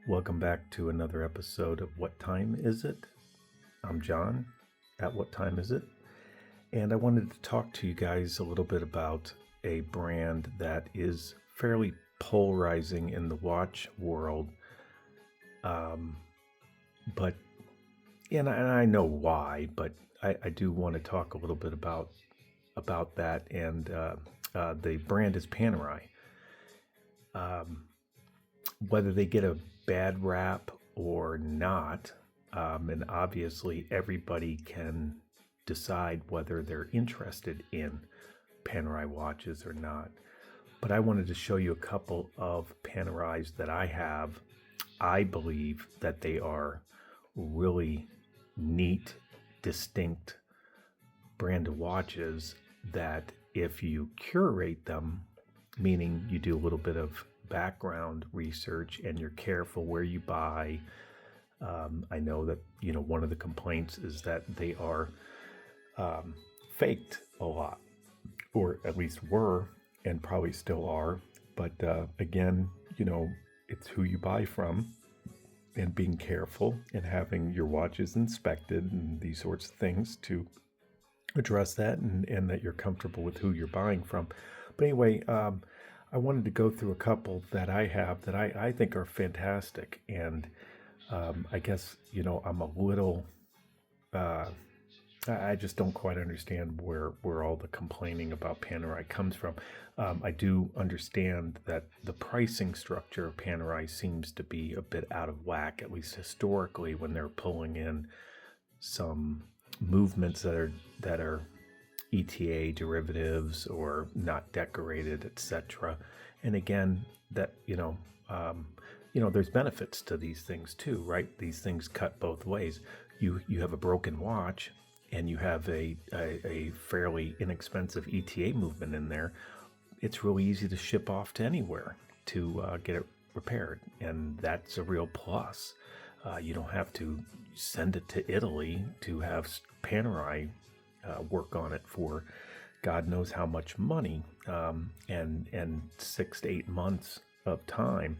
Welcome back to another episode of What Time Is It? I'm John at What Time Is It? And I wanted to talk to you guys a little bit about a brand that is fairly polarizing in the watch world. But and I know why, but I do want to talk a little bit about that. And the brand is Panerai. Whether they get a bad rap or not, and obviously everybody can decide whether they're interested in Panerai watches or not. But I wanted to show you a couple of Panerais that I have. I believe that they are really neat, distinct brand of watches that if you curate them, meaning you do a little bit of background research and you're careful where you buy. I know that one of the complaints is that they are faked a lot, or at least were, and probably still are. But again, it's who you buy from, and being careful and having your watches inspected and these sorts of things to address that, and that you're comfortable with who you're buying from. But anyway, I wanted to go through a couple that I have that I think are fantastic. And I guess, I'm a little, I just don't quite understand where all the complaining about Panerai comes from. I do understand that the pricing structure of Panerai seems to be a bit out of whack, at least historically, when they're pulling in some movements that are ETA derivatives or not decorated, etc. And again, that there's benefits to these things too, right? These things cut both ways. You have a broken watch, and you have a fairly inexpensive ETA movement in there. It's really easy to ship off to anywhere to get it repaired, and that's a real plus. You don't have to send it to Italy to have Panerai work on it for God knows how much money, and 6 to 8 months of time,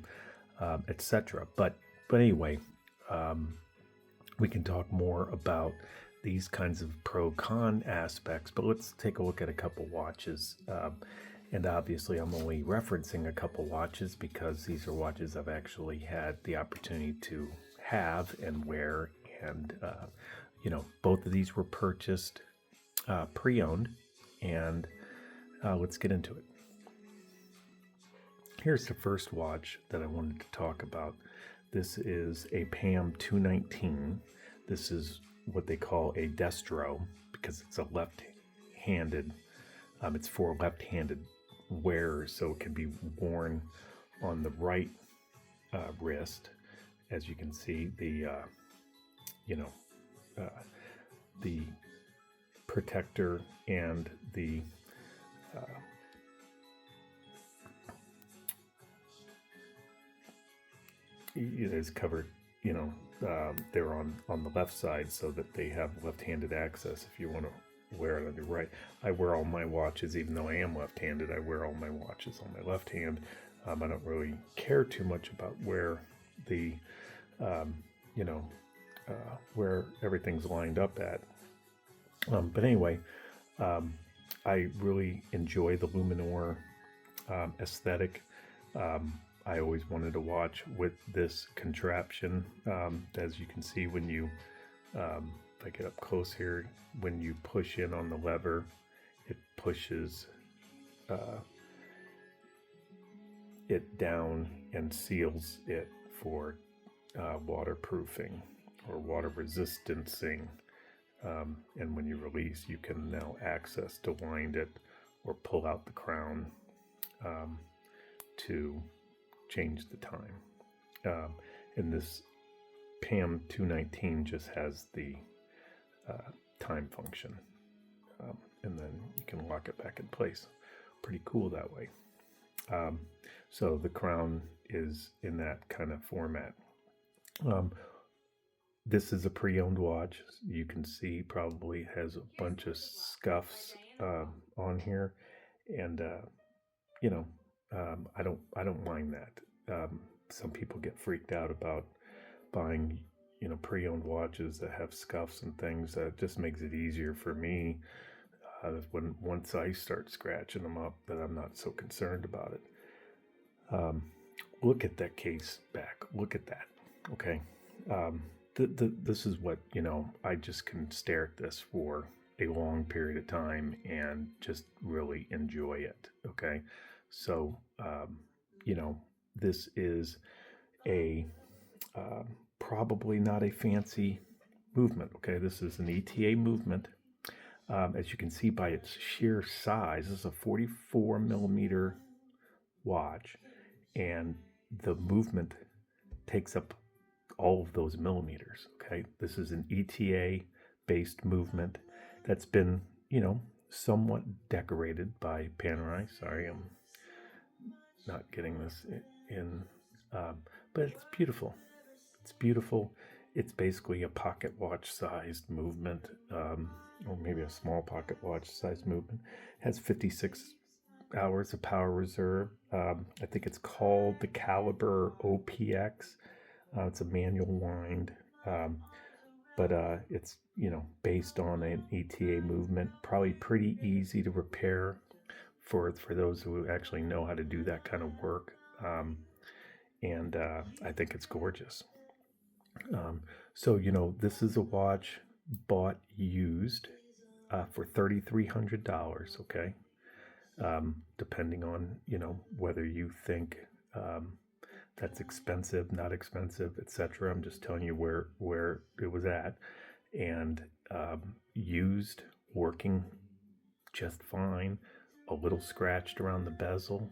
etc. But anyway, we can talk more about these kinds of pro-con aspects. But let's take a look at a couple watches. And obviously, I'm only referencing a couple watches because these are watches I've actually had the opportunity to have and wear. And both of these were purchased pre-owned, and let's get into it. Here's the first watch that I wanted to talk about. This is a PAM 219. This is what they call a destro because it's a left-handed. It's for left-handed wearers, so it can be worn on the right wrist. As you can see, the protector and the it is covered. They're on the left side so that they have left-handed access if you want to wear it on your right. I wear all my watches, even though I am left-handed, I wear all my watches on my left hand. I don't really care too much about where the where everything's lined up at. But anyway, I really enjoy the Luminor aesthetic. I always wanted to watch with this contraption. As you can see, when you, if I get up close here, when you push in on the lever, it pushes it down and seals it for waterproofing or water resistancing. And when you release, you can now access to wind it or pull out the crown to change the time. And this PAM 219 just has the time function, and then you can lock it back in place. Pretty cool that way. So the crown is in that kind of format. This is a pre-owned watch. You can see probably has a bunch of scuffs on here, and I don't mind that. some people get freaked out about buying, pre-owned watches that have scuffs and things. That just makes it easier for me when once I start scratching them up, that I'm not so concerned about it. Look at that case back. Look at that. Okay. This is what, I just can stare at this for a long period of time and just really enjoy it. Okay. So, this is a probably not a fancy movement. Okay. This is an ETA movement. As you can see by its sheer size, this is a 44 millimeter watch, and the movement takes up all of those millimeters. Okay, this is an ETA based movement that's been, somewhat decorated by Panerai. Sorry, I'm not getting this in, but it's beautiful. It's beautiful. It's basically a pocket watch sized movement, or maybe a small pocket watch sized movement. It has 56 hours of power reserve. I think it's called the Caliber OPX. It's a manual wind, but it's based on an ETA movement. Probably pretty easy to repair for those who actually know how to do that kind of work. And I think it's gorgeous. So this is a watch bought used for $3,300. Okay. Depending on whether you think that's expensive, not expensive, etc. I'm just telling you where it was at, and used, working just fine. A little scratched around the bezel,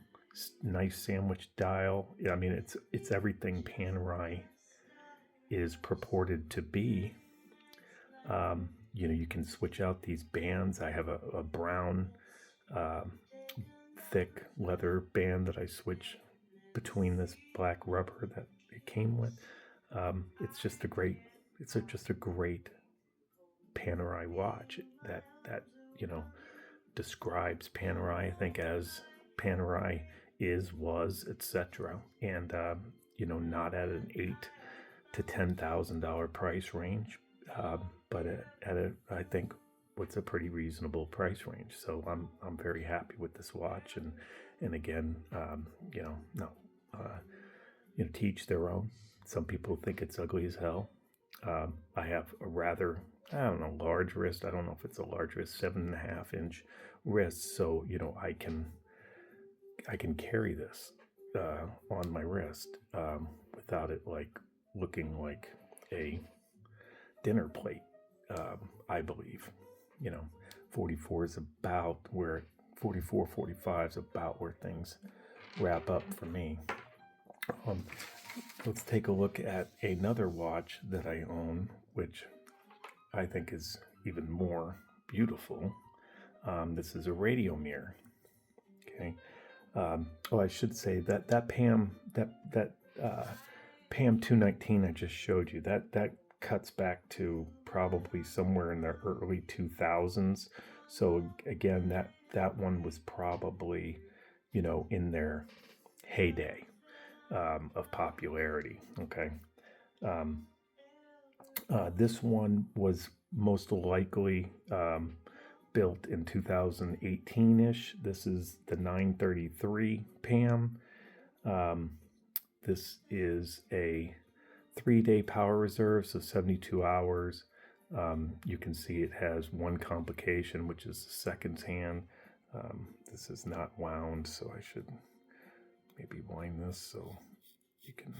nice sandwich dial. I mean, it's everything Panerai is purported to be. You can switch out these bands. I have a brown thick leather band that I switch between this black rubber that it came with. It's just a great Panerai watch that describes Panerai, I think, as Panerai was, etc. And not at an $8,000 to $10,000 price range, but at I think what's a pretty reasonable price range. So I'm very happy with this watch, and again, no, to each their own. Some people think it's ugly as hell. I have a rather, I don't know, large wrist. I don't know if it's a large wrist, 7.5-inch wrist. So I can carry this on my wrist without it like looking like a dinner plate. I believe 44 is about where 44, 45 is about where things wrap up for me. Let's take a look at another watch that I own, which I think is even more beautiful. This is a radio mirror. Okay. I should say that Pam Pam 219 I just showed you, that cuts back to probably somewhere in the early 2000s. So again, that one was probably in their heyday of popularity. Okay. This one was most likely built in 2018-ish. This is the 933 Pam. This is a 3-day power reserve, so 72 hours. You can see it has one complication, which is the seconds hand. This is not wound, so I should maybe wind this so you can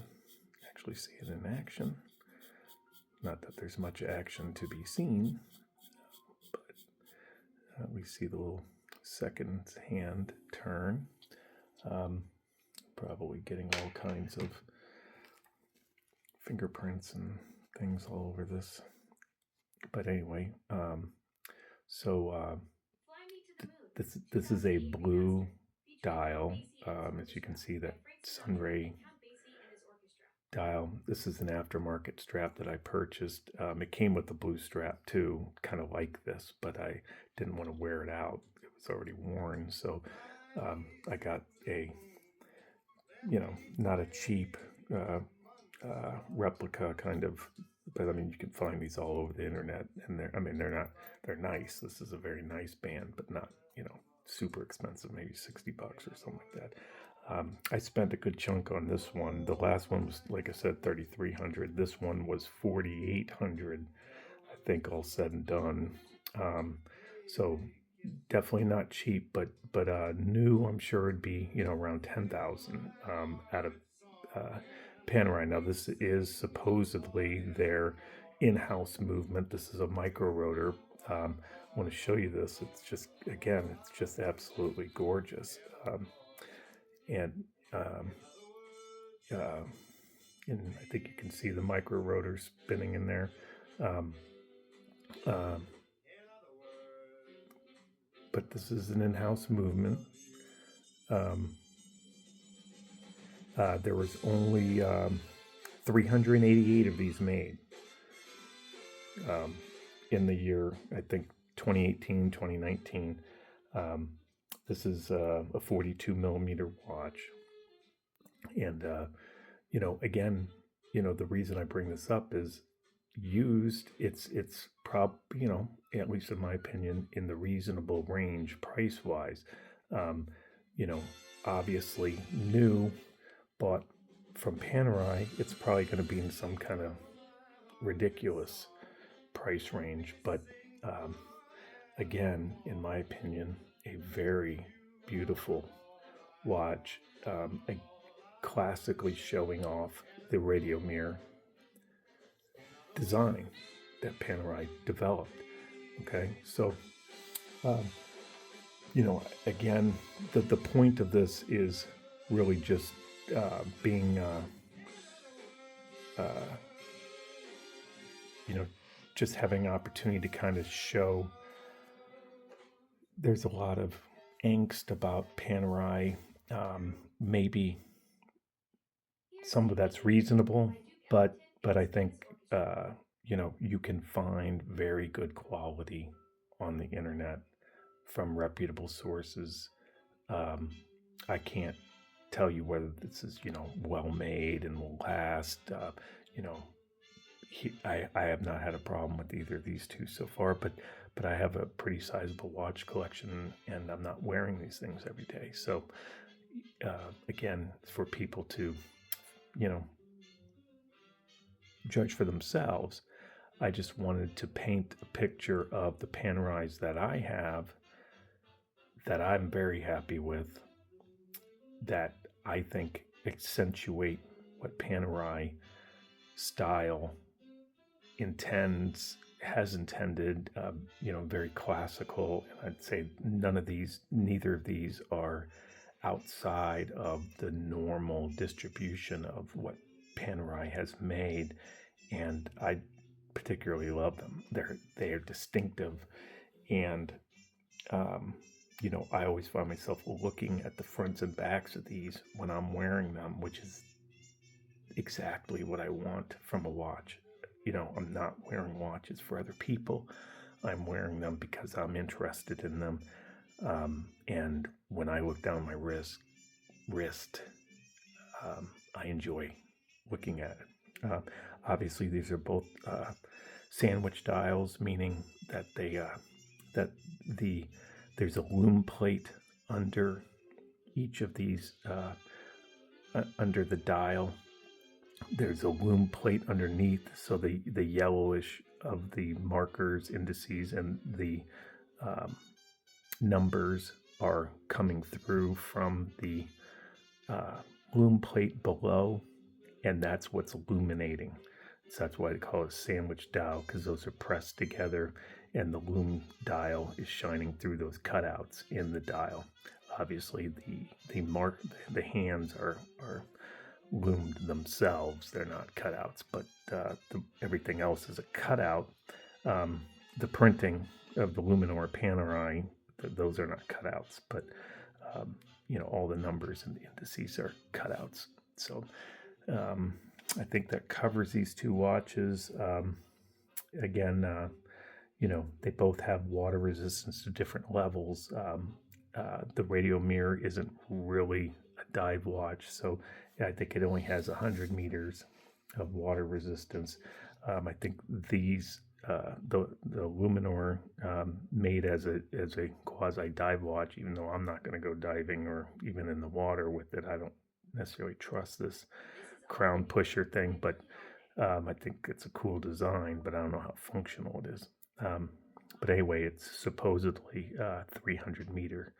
actually see it in action. Not that there's much action to be seen, but we see the little seconds hand turn. Probably getting all kinds of fingerprints and things all over this. But anyway, this is a blue dial. As you can see, that Sunray dial. This is an aftermarket strap that I purchased. It came with the blue strap too, kind of like this, but I didn't want to wear it out. It was already worn, so I got a, not a cheap replica kind of, but I mean, you can find these all over the internet, and they're nice. This is a very nice band, but not, super expensive, maybe $60 or something like that. I spent a good chunk on this one. The last one was, like I said, 3,300. This one was 4,800, I think, all said and done. So definitely not cheap, but new, I'm sure it'd be, around 10,000 out of Panerai. Now, this is supposedly their in-house movement. This is a micro rotor. I want to show you this. It's just absolutely gorgeous. And um, uh, and I think you can see the micro rotor spinning in there. Um, um, but this is an in-house movement. There was only 388 of these made in the year, I think, 2018, 2019. This is a 42 millimeter watch. And, again, the reason I bring this up is used, it's at least in my opinion, in the reasonable range price wise. Obviously new, bought from Panerai, it's probably going to be in some kind of ridiculous price range. But again, in my opinion, a very beautiful watch, classically showing off the radio mirror design that Panerai developed. Okay, so again, the point of this is really just being just having an opportunity to kind of show. There's a lot of angst about Panerai. Maybe some of that's reasonable, but I think you can find very good quality on the internet from reputable sources. I can't tell you whether this is well made and will last. I have not had a problem with either of these two so far, but I have a pretty sizable watch collection, and I'm not wearing these things every day. So again, for people to judge for themselves, I just wanted to paint a picture of the Panerais that I have, that I'm very happy with, that I think accentuate what Panerai style has intended, very classical. And I'd say neither of these are outside of the normal distribution of what Panerai has made, and I particularly love them. They are distinctive, and I always find myself looking at the fronts and backs of these when I'm wearing them, which is exactly what I want from a watch. I'm not wearing watches for other people. I'm wearing them because I'm interested in them. And when I look down my wrist, I enjoy looking at it. Obviously, these are both sandwich dials, meaning that there's a lume plate under each of these, under the dial. There's a lume plate underneath, so the yellowish of the markers, indices, and the numbers are coming through from the lume plate below, and that's what's illuminating. So that's why they call it a sandwich dial, because those are pressed together, and the lume dial is shining through those cutouts in the dial. Obviously, the hands are loomed themselves; they're not cutouts, but everything else is a cutout. The printing of the Luminor Panerai, those are not cutouts, but all the numbers and the indices are cutouts. So I think that covers these two watches. Again, they both have water resistance to different levels. The radio mirror isn't really a dive watch. So yeah, I think it only has 100 meters of water resistance. I think these the Luminor made as a quasi dive watch. Even though I'm not going to go diving or even in the water with it, I don't necessarily trust this crown pusher thing. But I think it's a cool design, but I don't know how functional it is. But anyway, it's supposedly 300-meter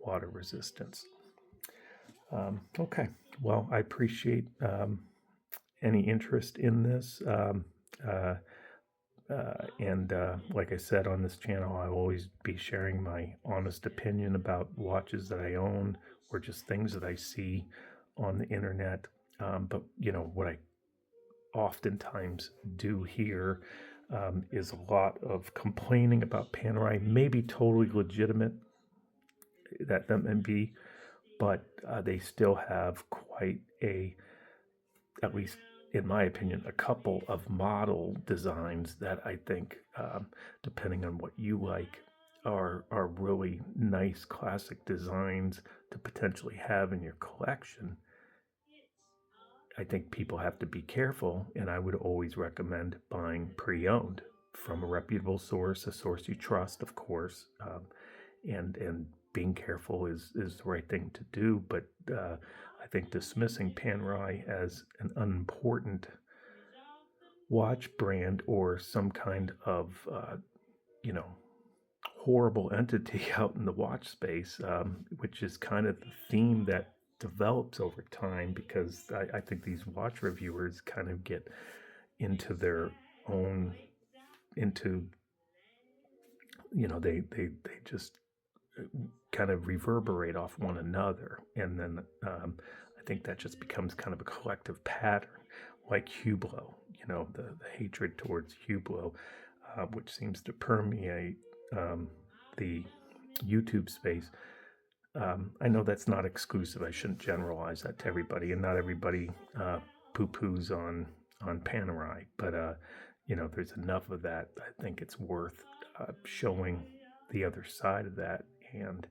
water resistance. Okay, well, I appreciate any interest in this. And like I said on this channel, I'll always be sharing my honest opinion about watches that I own or just things that I see on the internet. But what I oftentimes do here is a lot of complaining about Panerai, maybe totally legitimate, that may be, but they still have quite at least in my opinion, a couple of model designs that I think, depending on what you like, are really nice classic designs to potentially have in your collection. I think people have to be careful, and I would always recommend buying pre-owned from a reputable source, a source you trust, of course, and being careful is the right thing to do. But I think dismissing Panerai as an unimportant watch brand or some kind of horrible entity out in the watch space, which is kind of the theme that develops over time, because I think these watch reviewers kind of get into their own, they just kind of reverberate off one another, and then I think that just becomes kind of a collective pattern, like Hublot, the hatred towards Hublot, which seems to permeate the YouTube space. I know that's not exclusive. I shouldn't generalize that to everybody, and not everybody poo-poos on Panerai, but there's enough of that. I think it's worth showing the other side of that, and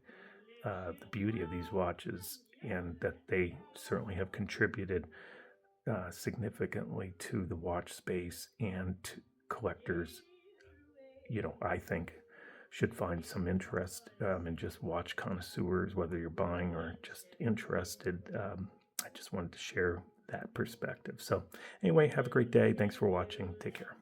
the beauty of these watches, and that they certainly have contributed significantly to the watch space, and to collectors, I think should find some interest in just watch connoisseurs, whether you're buying or just interested. I just wanted to share that perspective. So anyway, have a great day. Thanks for watching. Take care.